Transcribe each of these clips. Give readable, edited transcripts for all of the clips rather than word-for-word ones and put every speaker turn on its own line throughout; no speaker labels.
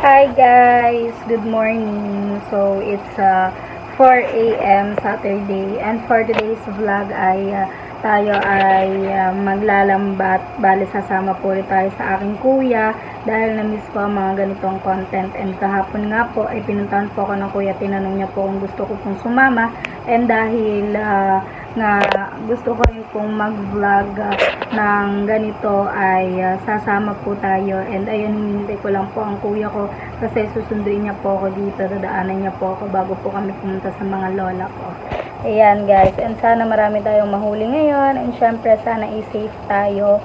Hi guys, good morning. So it's 4 AM Saturday, and for today's vlog ay tayo ay maglalambat. Bali sasama po ulit tayo sa aking kuya dahil na-miss ko ang mga ganitong content, and kahapon nga po ay pinuntahan po ako ng kuya. Tinanong niya po kung gusto ko pong sumama, and dahil na gusto ko rin pong mag-vlog ng ganito ay sasama po tayo. And ayun, hinihintay ko lang po ang kuya ko kasi susunduin niya po ako dito, dadaanan niya po ako bago po kami pumunta sa mga lola ko. Ayan guys, and sana marami tayong mahuli ngayon, and syempre sana i-safe tayo,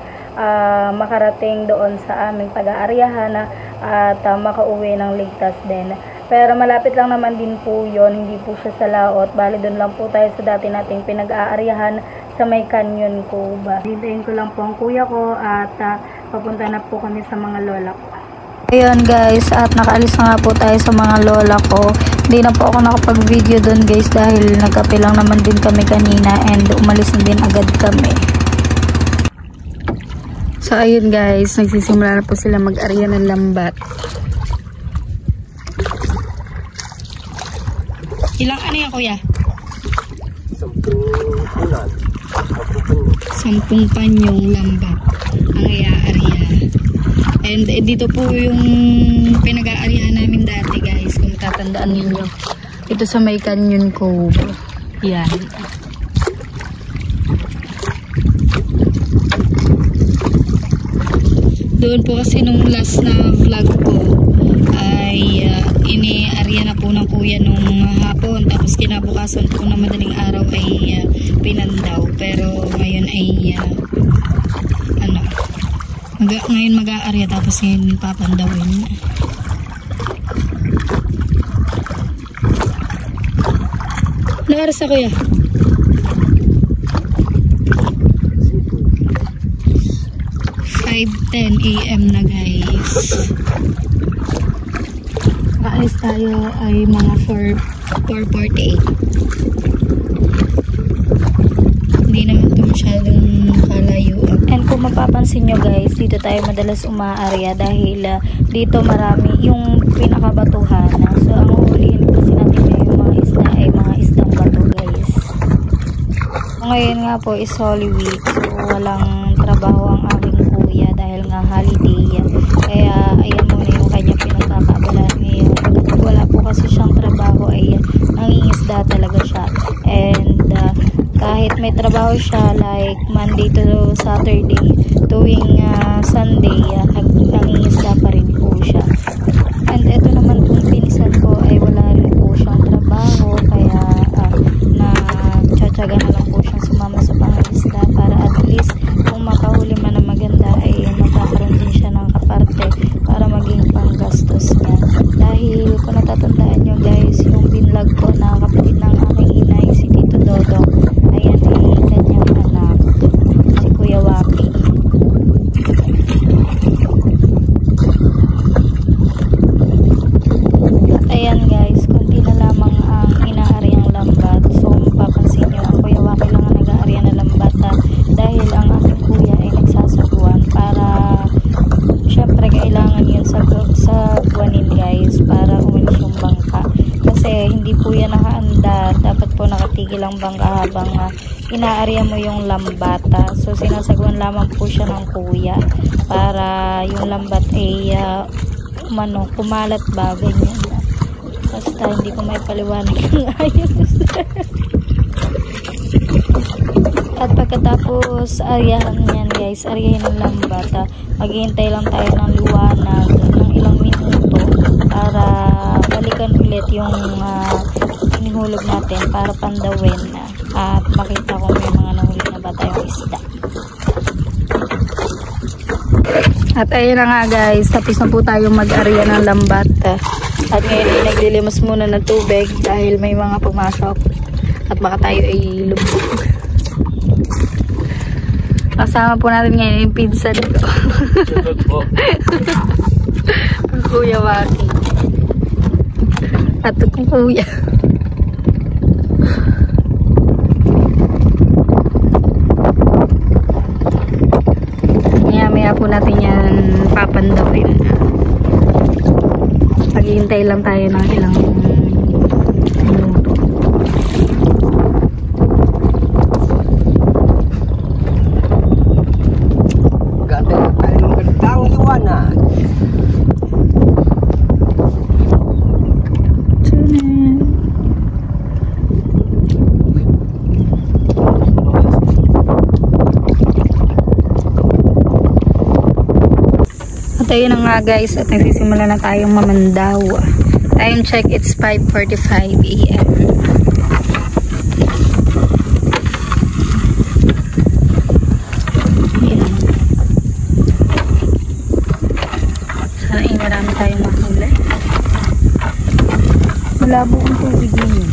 makarating doon sa aming pag-aaryahan at makauwi ng ligtas din. Pero malapit lang naman din po yun, hindi po siya sa laot. Bali doon lang po tayo sa dati nating pinag-aaryahan sa may Canyon Cove. Hintayin ko lang po ang kuya ko at papunta na po kami sa mga lola ko. Ayun guys, at nakaalis na nga po tayo sa mga lola ko. Hindi na po ako nakapag-video doon guys dahil nagkape lang naman din kami kanina, and umalis na din agad kami. So ayun guys, nagsisimula na po sila mag-arya ng lambat. Ilang ano yan kuya? 10 panyong lambat ang i-aarya. And dito po yung pinag-aaryahan namin dati guys, kung tatandaan ninyo. Ito sa may Canyon Cove. Yan. Doon po kasi nung last na vlog ko ay ini-arya na po ng kuya nung hapon, tapos kinabukasan po na madaling araw ay pinandaw. Pero ngayon ay ngayon mag-aarya tapos ngayon papandawin. Naaras ako ya? 5:10 AM na guys. Kaalis tayo ay mga 4:48. Hindi naman ito masyadong kalayo. And kung mapapansin nyo guys, dito tayo madalas umaarya dahil dito marami yung pinakabatuhan. So ang uhulihin kasi natin yung mga isda ay mga isdang bato guys. Ngayon nga po is Holy Week, so walang trabaho ang aking kuya dahil nga holiday yan. Kaya ayan muna yung kanyang pinagkakabalaan ngayon. Wala po kasi siyang trabaho, ay nangingisda talaga siya. And kahit may trabaho siya like Monday to Saturday, tuwing Sunday nangingisda pa rin po siya. And ito naman kung pinisan ko ay wala rin po siyang trabaho, kaya tsatsaga na lang po siyang sumama sa pangisda para at least kung makahuli man na maganda ay magkakaroon din siya ng kaparte para maging panggastos niya. Dahil kung natatandaan nyo guys, yung binlog ko na kapatid ng aking inay, si Tito Dodong, ayan ay kanyang anak, si Kuya Waki. At ayan guys, konti na lamang ang inaaryang lambat. So mapapansin nyo, ang Kuya Waki lang ang nag-aarya na lambat dahil ang aking kuya ay nagsasagwan para syempre kailangan yun sa guwanin guys para umalis yung bangka. Kasi hindi po yan nakaanda, dapat po nakatigil ang bangka habang inaarya mo yung lambata. So sinasagwan lamang po siya ng kuya para yung lambat ay kumalat ba, ganyan. Basta hindi ko may paliwanag ng ayos. At pagkatapos aryahan yan guys, aryahin ng lambata, maghihintay lang tayo ng liwanag ng ilang minuto para balikan ulit yung inihulog natin para pandawin at makita kung may mga nahuli na ba tayong isda. At ayun na nga guys, tapos na po tayong mag-arya ng lambat. At ngayon naglilimas muna ng tubig dahil may mga pumasok at baka tayo ay lubog. Kasama po natin ngayon yung pinsan ko. Ang Kuya Waki. At kung kuya. Maya po natin yan papandawin. Hihintay lang tayo ng ilang minuto.
Ganda tayo ng gandang liwanag.
At ayun na nga guys, at nagsisimula na tayong mamandaw. Time check, it's 5:45 AM. Ayan. Sana ay marami tayong mahuli. Malabo ang tubig yun.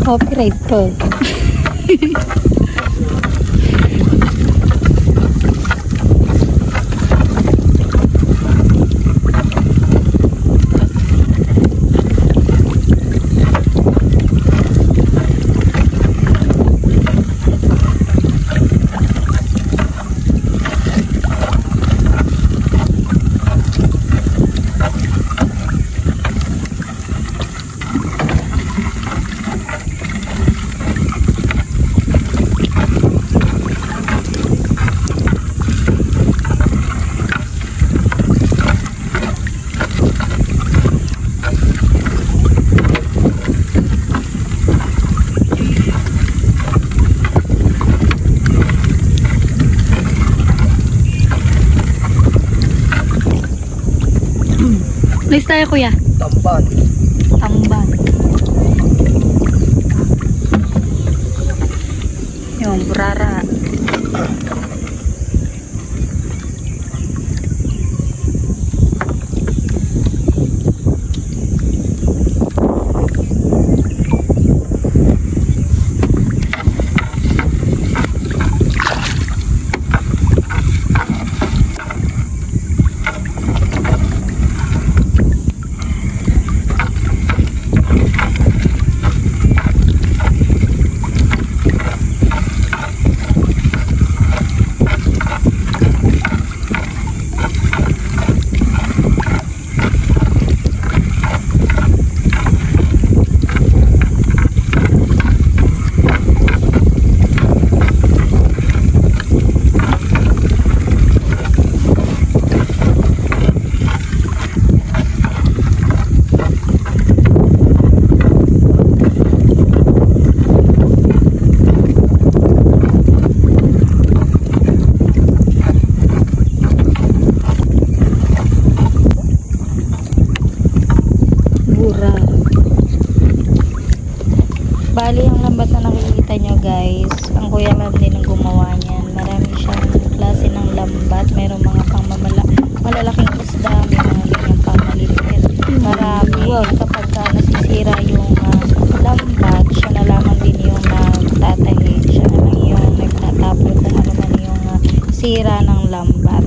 Copyright to. Please tayo kuya.
Tamban.
Tamban. Yung burara. Bali, ang lambat na nakikita nyo guys, ang kuya lang din ang gumawa niyan. Marami siyang klase ng lambat. Mayroong mga pang nasira ng lambat.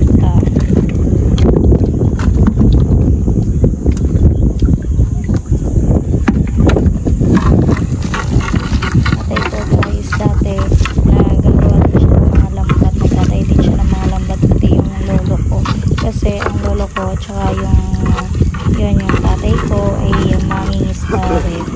Tatay ko guys, dati nagagawa din siya ng mga lambat. Nag-atay din siya ng mga lambat, pati yung lolo ko. Kasi ang lolo ko tsaka yung tatay ko ay mangingisda rin.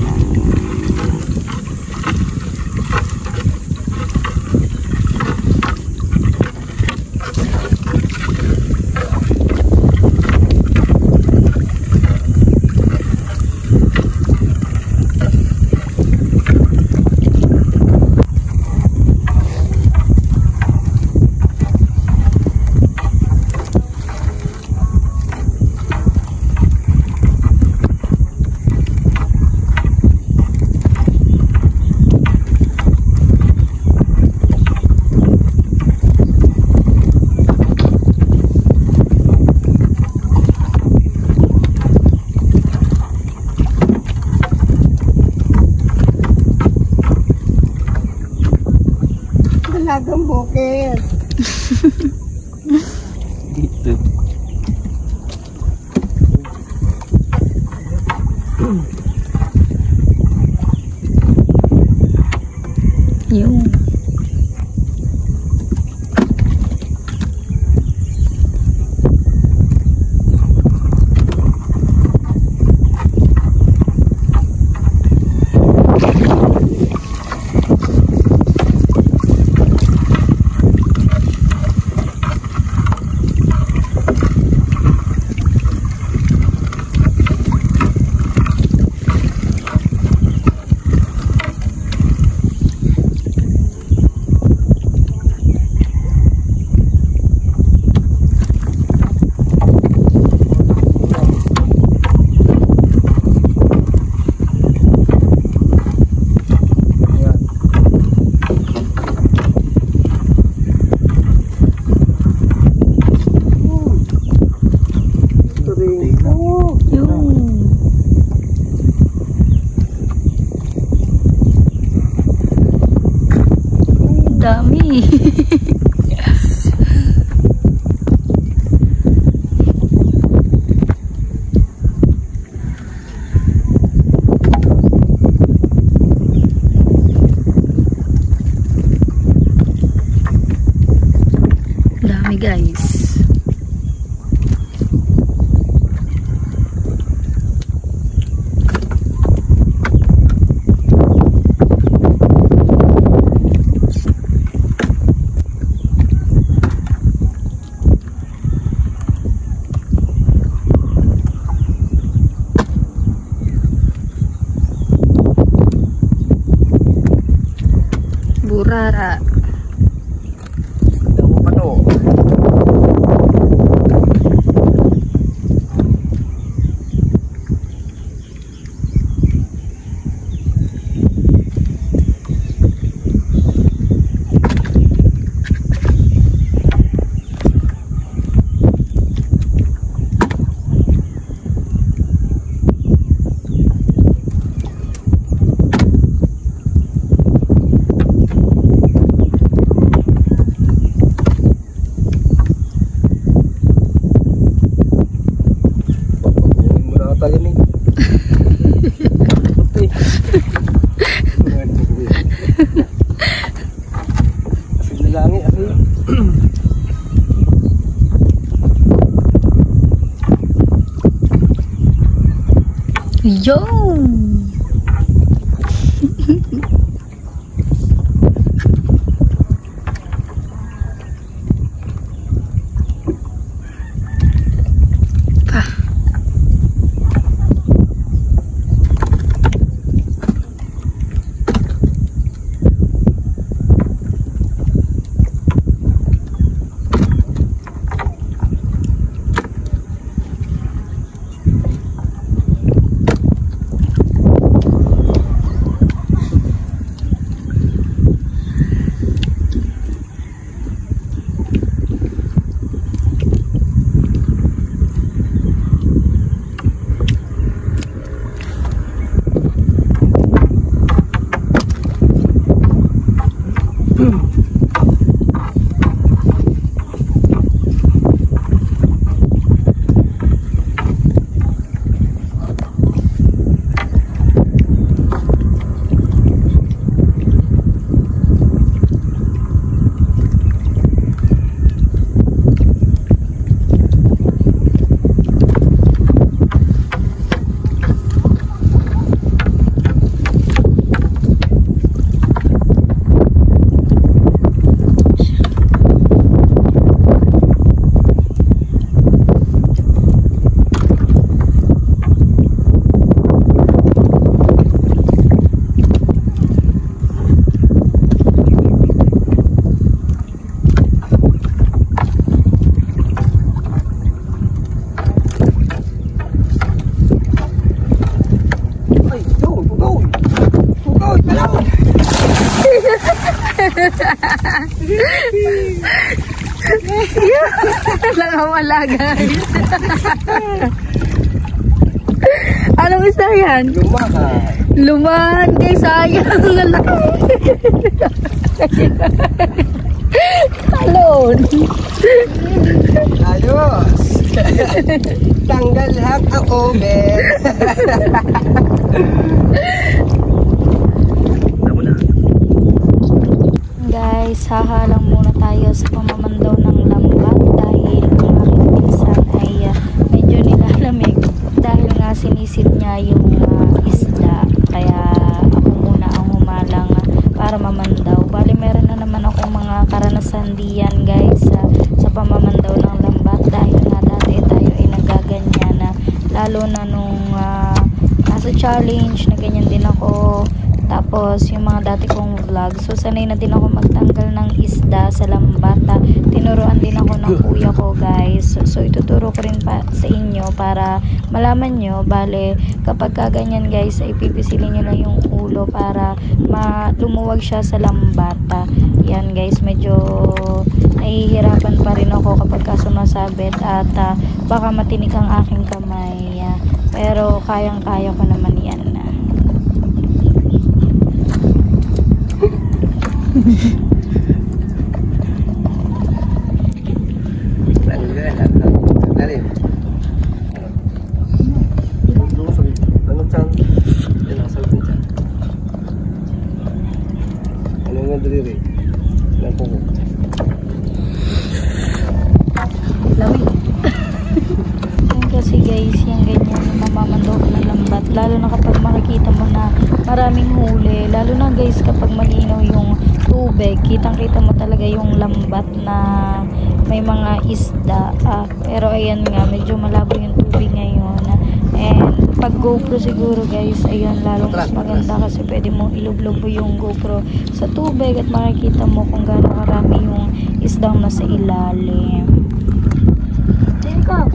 Dalagang bukid. Dito.
Yung dami. Dami guys. Burara.
Damo pa to.
Yo! Nakawala guys. Anong isda yan?
Lumahan.
Lumahan guys, sayang. Ang laki. Talon.
Ayos. Tanggal lahat ang omen.
Guys, hahalang muna tayo sa pamamandaw ng lambat dahil ang aking pinsan ay medyo nilalamig dahil nga sinisid niya yung isda. Kaya ako muna ang humalang para mamandaw. Bali, meron na naman akong mga karanasan diyan guys sa pamamandaw ng lambat dahil nga dati tayo ay nagaganyan na lalo na nung nasa challenge na ganyan din ako. Tapos yung mga dati kong vlog, so sanay na din ako magtanggal ng isda sa lambat. Tinuruan din ako ng kuya ko guys, so ituturo ko rin pa sa inyo para malaman nyo. Bale kapag kaganyan guys ay pipisilin nyo lang yung ulo para lumuwag siya sa lambat. Yan guys, medyo nahihirapan pa rin ako kapag sumasabit at baka matinik ang aking kamay, pero kayang kaya ko naman yan. Kasi guys, yung ganyan mamamandok ng lambat, lalo na kapag makikita mo na maraming huli, lalo na guys kapag malinaw yung tubig, kitang-kita mo talaga yung lambat na may mga isda. Pero ayan nga, medyo malabo yung tubig ngayon. And pag GoPro siguro guys, ayun, lalong mas maganda kasi pwede mong ilublob yung GoPro sa tubig at makikita mo kung gaano karami yung isdang nasa ilalim. Teka!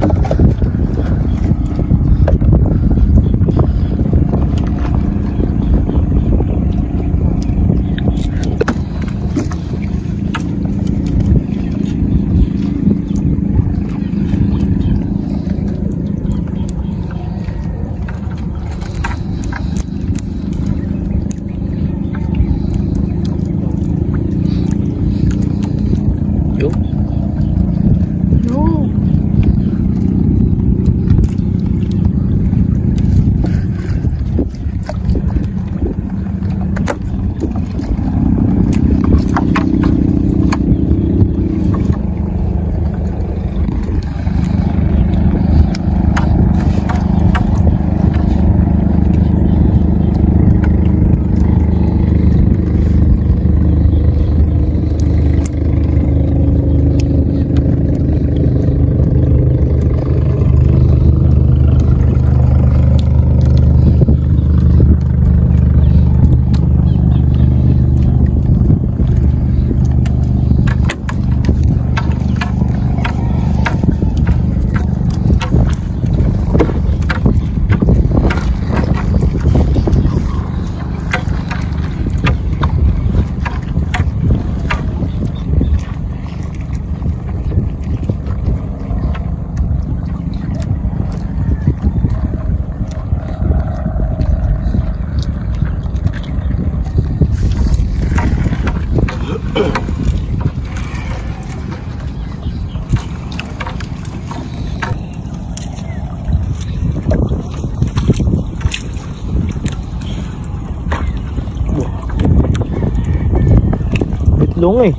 Long eh.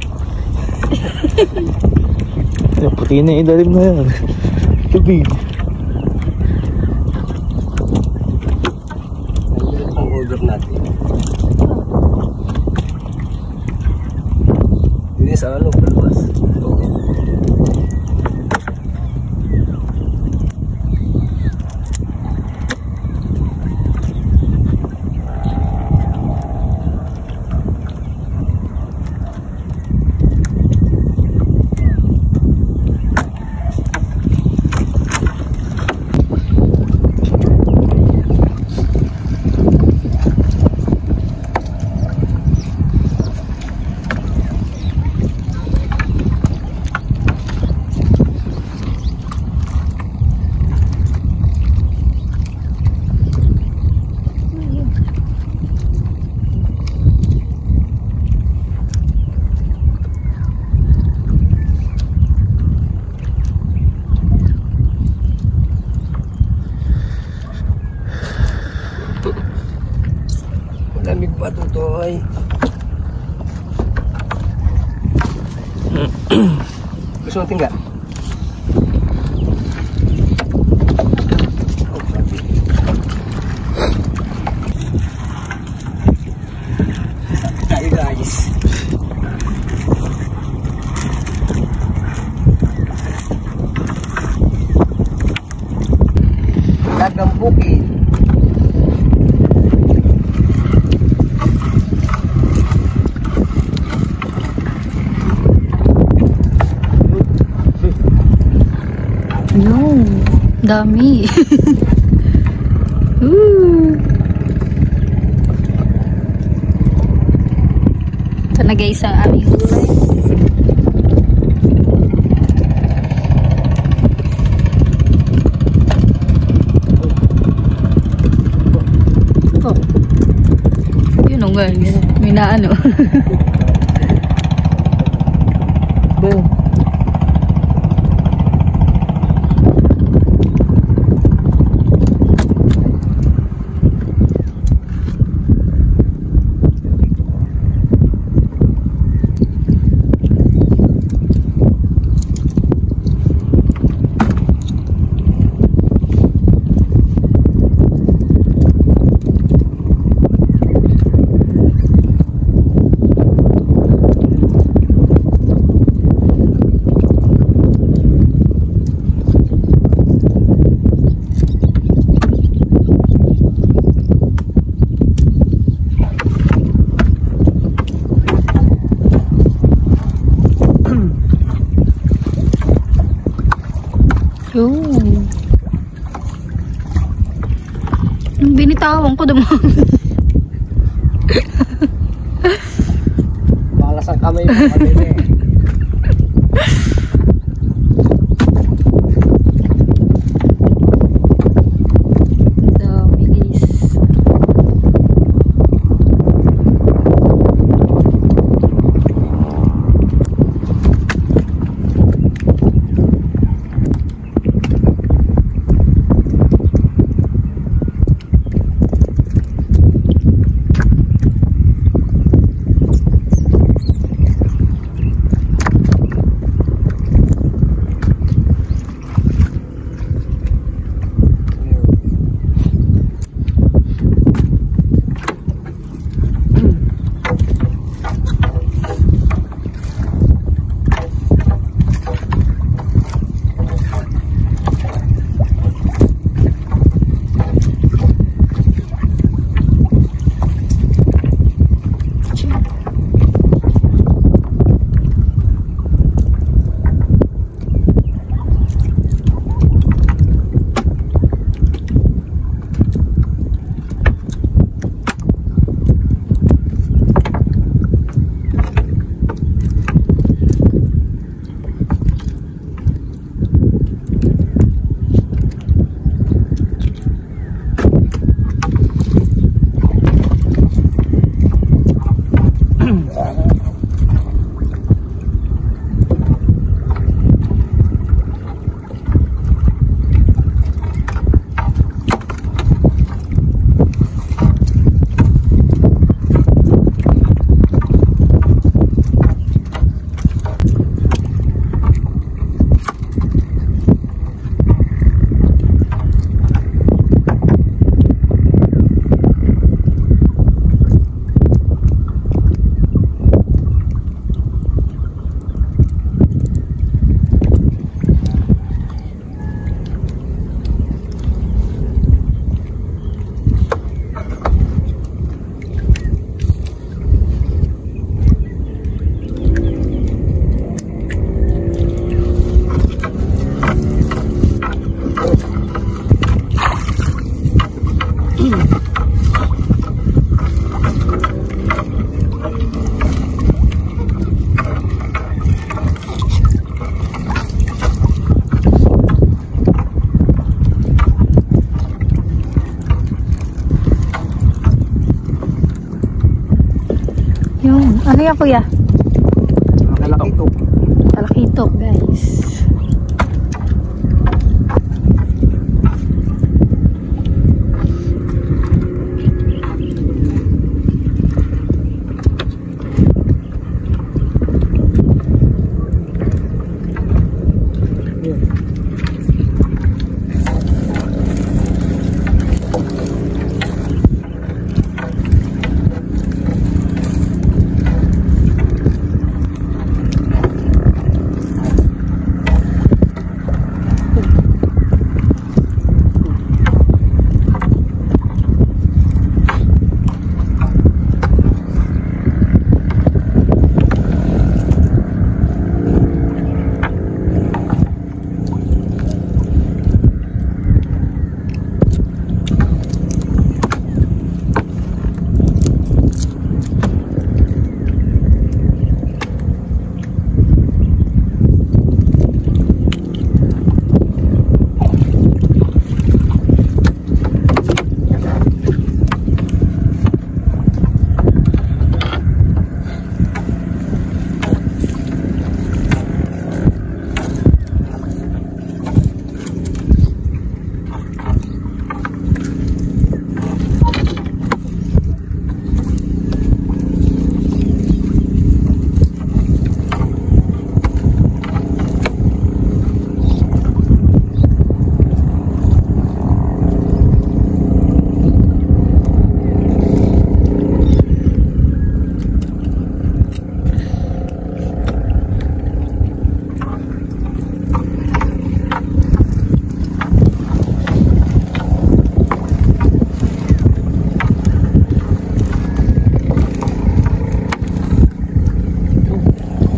Puti na yung ilalim na yan. Tubig.
Ang order natin. Ini sa ano, palwas. mo tingga. Tayo guys. Dagang bukid.
No, dami. Ito na guys ang aming gulay. Oh. Yun o guys. May naano. Binitawan ko dumami.
Malas ang kamay mo kanina eh.
Dami guys. Ano yan kuya?
Talakitok.
Talakitok guys.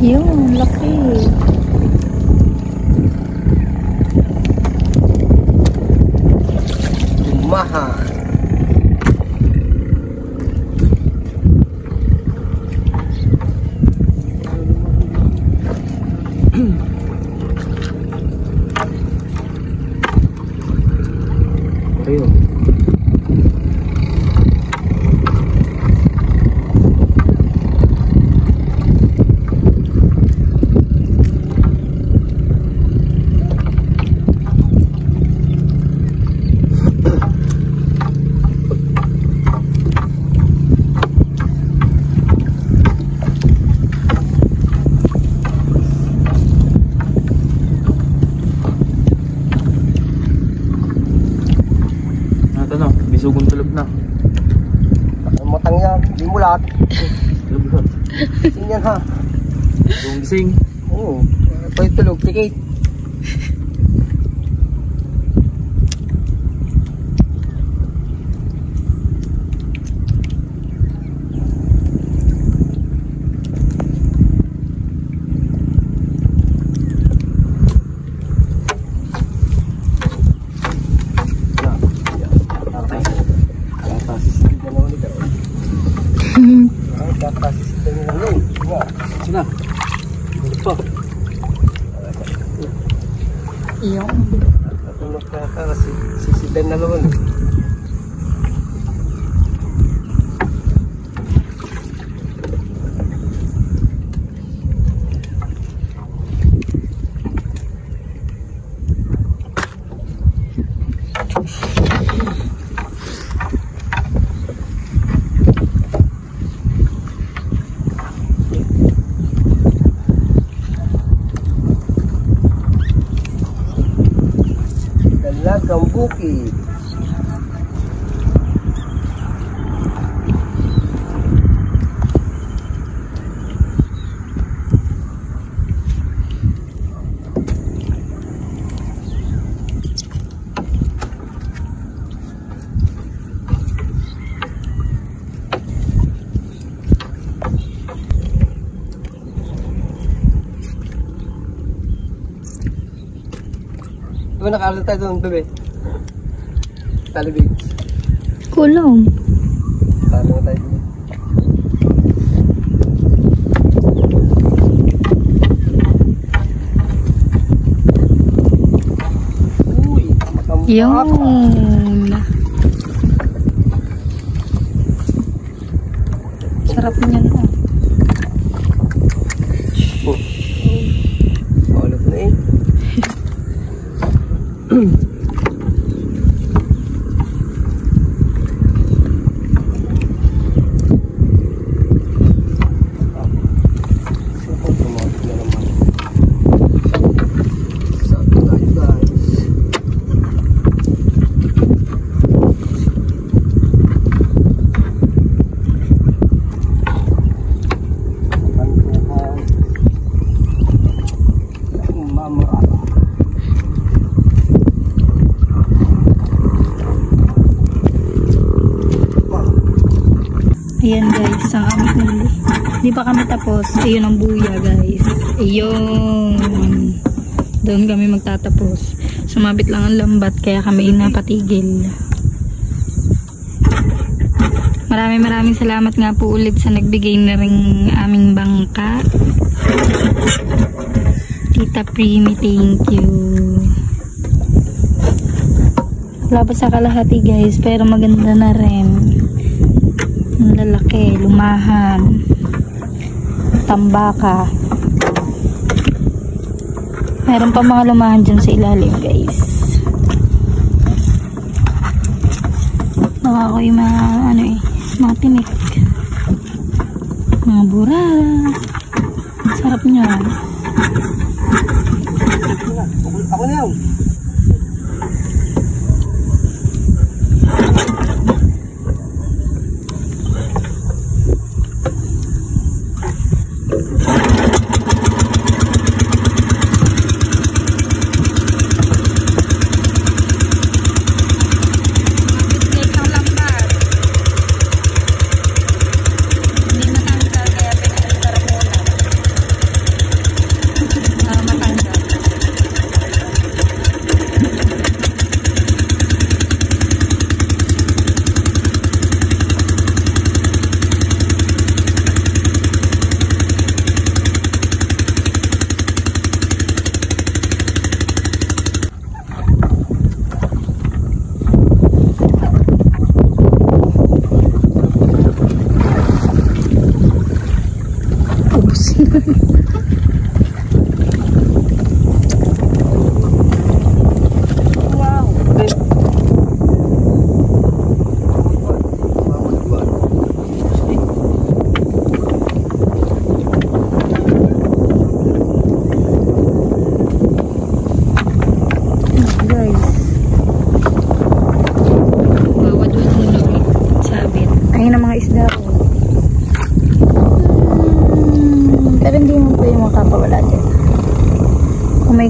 Yun, laki.
Mahal.
Ayun. Ano, bisugong tulog na.
Ang matang yan, hindi mulat.
Tulog na.
Sing yan ha.
Yung gising.
Oo. Pag tulog, tikit.
Sina? Pa.
Yung.
Natulog ka kasi sisidan na naman. Dalagang bukid. Diba nakaaral tayo doon, bebe? Talibig.
Kulang.
Paano tayo doon? Uy, matambak.
Yun. Sarap niyan, oh.
Oh. Maulog na eh. Saan tayo?
Ayan guys, ang aming huli. Hindi pa kami tapos. Ayun ang buya guys. Ayun. Doon kami magtatapos. Sumabit lang ang lambat kaya kami napatigil. Maraming salamat nga po ulit sa nagbigay na ring aming bangka. Tita Primi, thank you. Wala pa sa kalahati guys, pero maganda na rin. Ang lalaki, lumahan, tambaka. Meron pa mga lumahan dyan sa ilalim guys. Nawa ko yung mga mga tinik, mga bura. Sarap nyo.
Ako na yun.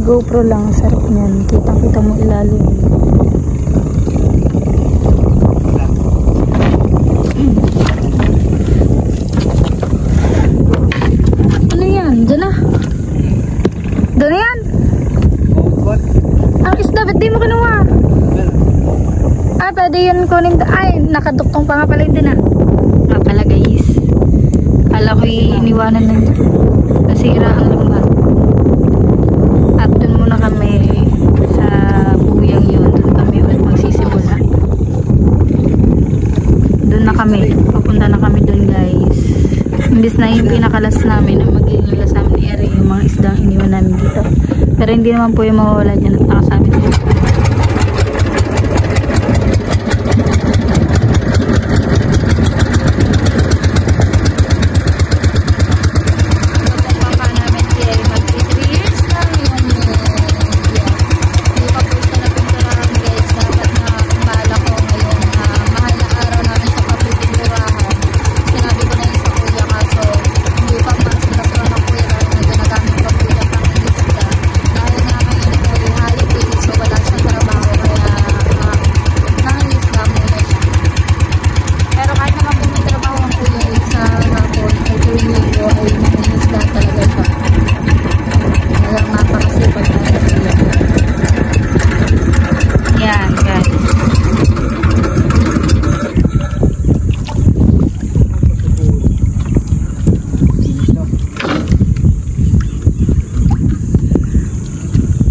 GoPro lang, sarap niyan. Kitang-kita mo ilalim. Ano yan? Diyan na. Doon na yan. Ang isda, ba't di mo kinuha? Pwede yun kunin. Ay, nakaduktong pa nga pala yun din nga pala guys. Kala ko iniwanan ng nasira ang lambat. At dun muna kami sa buyang yun. Dun kami ulit magsisimula. Dun na kami. Papunta na kami dun guys. Imbis na yung pinakalas namin, ang magiging las namin ni Eri, yung mga isda iniwan namin dito. Pero hindi naman po yung mawawala dyan at nakasabit dito.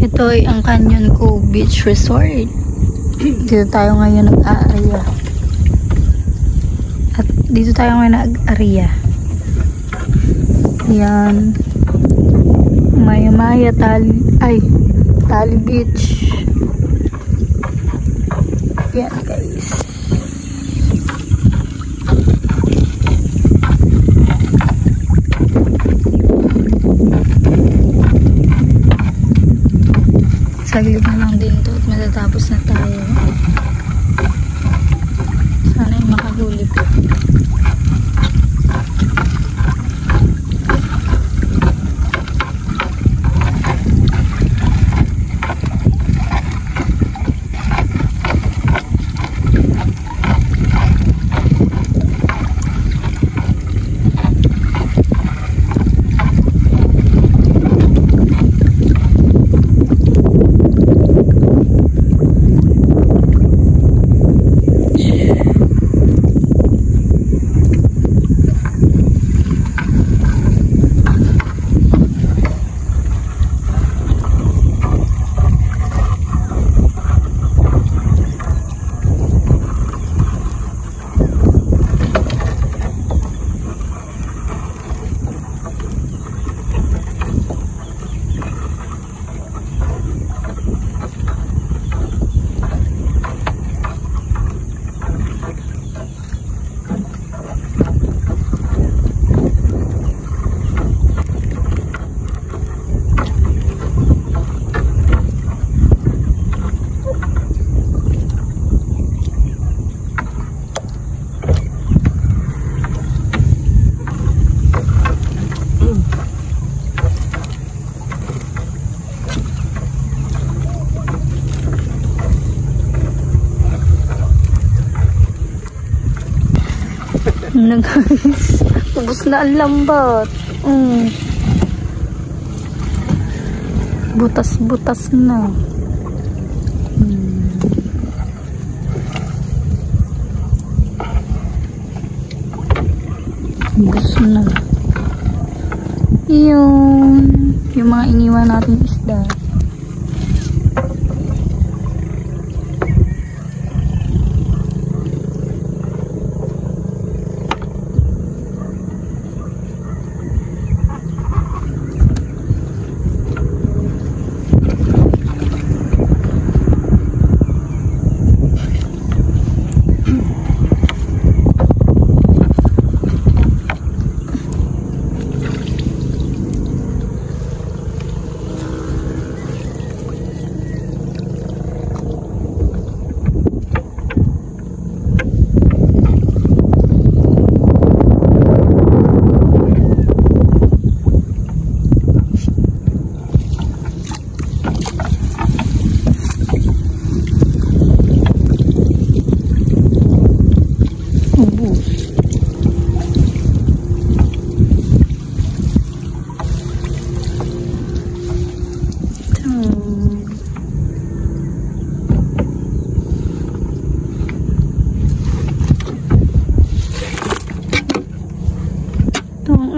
Ito ay ang Canyon Cove Beach Resort. Dito tayo ngayon nag-aarya. At dito tayo ngayon nag-aarya. Yan. Maya-maya Tali Beach. Yan guys. Saglit na lang din to at matatapos na tayo. Sana yung makahuli po. na guys. Ubus na ang lambat. Butas-butas na. Ubus na. Yung mga iniwan natin isda.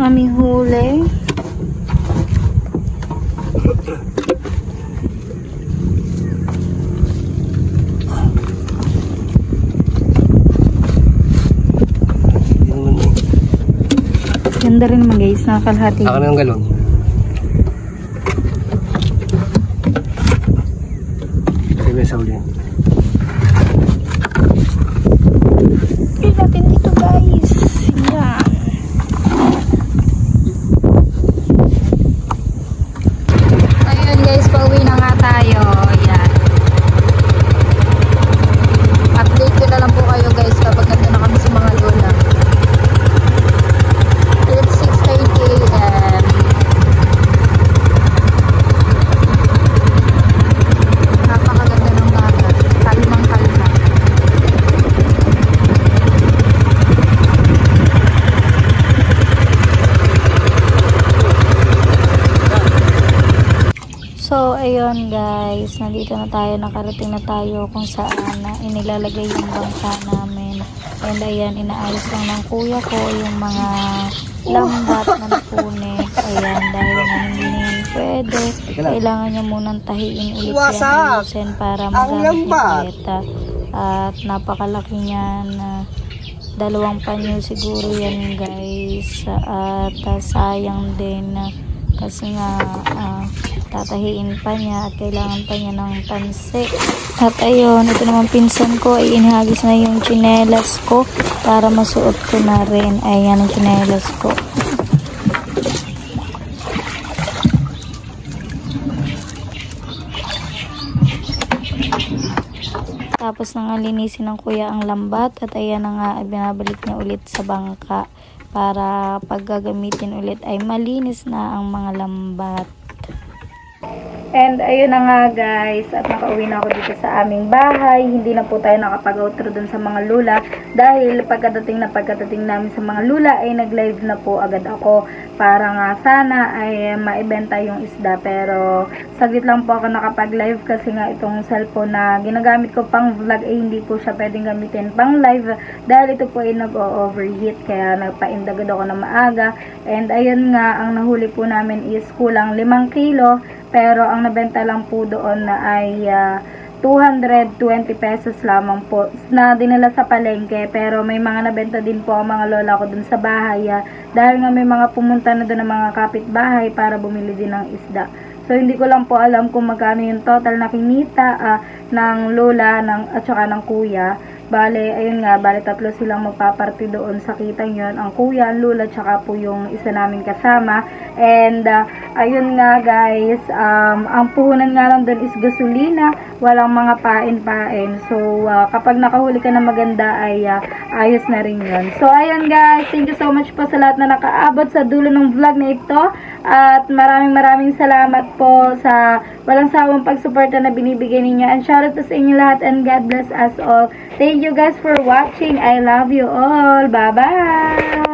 Aming huli. Ganda rin naman guys, nakakalhati.
Ako na yung galon. Sabi sa uli.
Pili natin dito guys. Yan. Ayun guys, pauwi na nga tayo. Yan. Update ko na lang po kayo guys kapag nandun na kami sa mga lola. It's 6:30 AM. Napakaganda ng dagat. Kalmang-kalma. So, ayun guys, nandito na tayo, nakarating na tayo kung saan inilalagay yung bangka namin. And ayan, inaayos lang ng kuya ko yung mga lambat na napunit. Ayan, dahil nga hindi na yun pwede, kailangan niya munang tahiin ulit yan, ayusin para magamit ulit. At napakalaki niyan, 2 panyo siguro yan guys. At sayang din kasi nga tatahiin pa niya at kailangan pa niya ng pansi. At ayun, ito naman pinsan ko ay inihagis na yung tsinelas ko para masuot ko na rin. Ayan ang tsinelas ko. Tapos na nga linisin ng kuya ang lambat at ayan na nga binabalik niya ulit sa bangka para pag gagamitin ulit ay malinis na ang mga lambat. And ayun na nga guys, at nakauwi na ako dito sa aming bahay. Hindi na po tayo nakapag-outro dun sa mga lula dahil pagkadating namin sa mga lula ay nag-live na po agad ako para nga sana ay maibenta yung isda. Pero saglit lang po ako nakapag-live kasi nga itong cellphone na ginagamit ko pang vlog ay hindi po siya pwedeng gamitin pang live dahil ito po ay nag-overheat kaya nagpaindagad ako na maaga. And ayun nga, ang nahuli po namin is kulang 5 kilo. Pero ang nabenta lang po doon na ay 220 pesos lamang po na dinala sa palengke. Pero may mga nabenta din po ang mga lola ko doon sa bahay. Dahil nga may mga pumunta na doon ng mga kapitbahay para bumili din ng isda. So hindi ko lang po alam kung magkano yung total na kinita ng lola at saka ng kuya. Bale, ayun nga, bale 3 silang magpaparty doon sa kitang yon, ang kuya, ang lula, tsaka po yung isa namin kasama. And ayun nga guys, ang puhunan nga lang doon is gasolina, walang mga pain-pain. So kapag nakahuli ka na maganda ay ayos na rin yun. So ayun guys, thank you so much po sa lahat na nakaabot sa dulo ng vlog na ito. At maraming salamat po sa walang sawang pagsuporta na binibigay ninyo. And shoutout po sa inyo lahat and God bless us all. Thank you guys for watching. I love you all. Bye-bye.